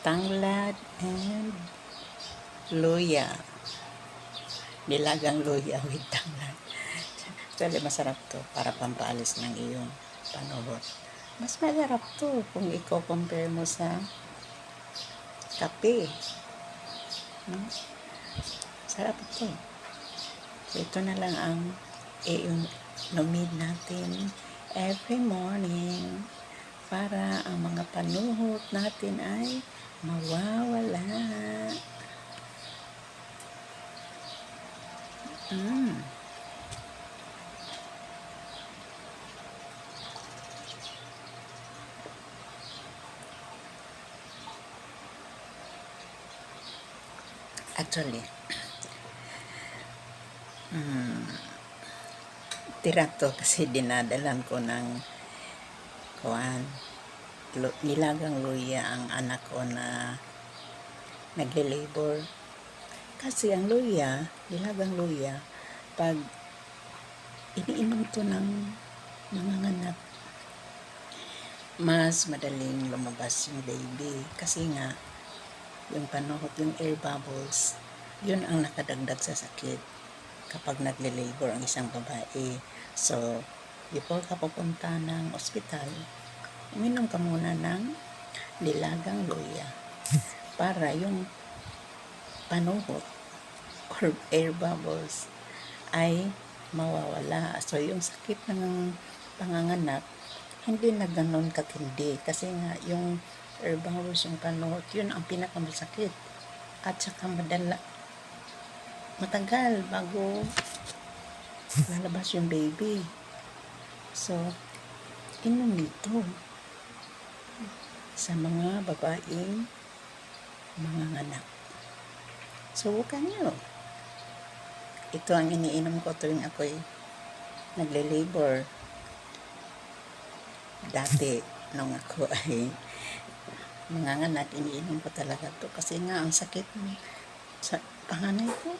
tanglad and luya. Nilagang luya with tanglad. Actually, masarap to para pampaalis ng iyong panuhot. Mas masarap to kung i-compare mo sa kape. Sarap to. So, ito na lang ang iunomid natin every morning para ang mga panuhot natin ay mawawala. Actually, tira to kasi dinadalan ko ng nilagang luya ang anak ko na nagle-labor. Kasi ang luya, nilagang luya, pag iniinom to ng mga nganak, mas madaling lumabas yung baby. Kasi nga, yung panuhot, yung air bubbles, yun ang nakadagdag sa sakit kapag nagle-labor ang isang babae. So, before ka pupunta ng ospital, uminom ka muna ng nilagang luya para yung panuhot or air bubbles ay mawawala. So, yung sakit ng panganganak, hindi na ganun katindi. Kasi nga, yung air bubbles, yung panuhot, yun ang pinakamasakit. At saka matagal bago lalabas yung baby. So, inom nito sa mga babaeng mga anak. Subukan nyo. Ito ang iniinom ko tuwing ako'y nagle-labor. Dati, nung ako ay manganganak, iniinom ko talaga to kasi nga ang sakit sa panganay ko.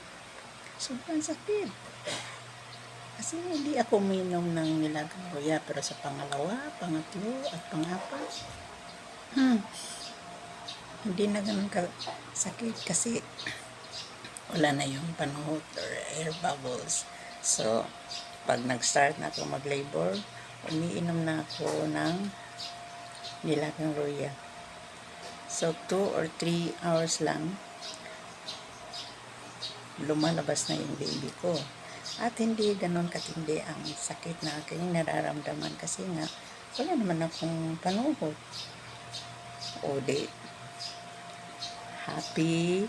Sobrang sakit. Kasi hindi ako uminom ng nilagang luya, pero sa pangalawa, pangatlo, at pangapat, hindi na ganun sakit kasi wala na yung panuhot or air bubbles. So, pag nag-start na ako mag-labor, umiinom na ako ng nilagang luya. So, 2 or 3 hours lang, lumalabas na yung baby ko. At hindi ganun katindi ang sakit na aking nararamdaman kasi nga, wala naman akong panuhot. O di, happy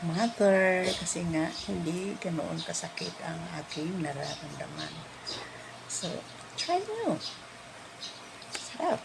mother kasi nga hindi ganoon kasakit ang aking nararamdaman. So, try nyo. Sarap.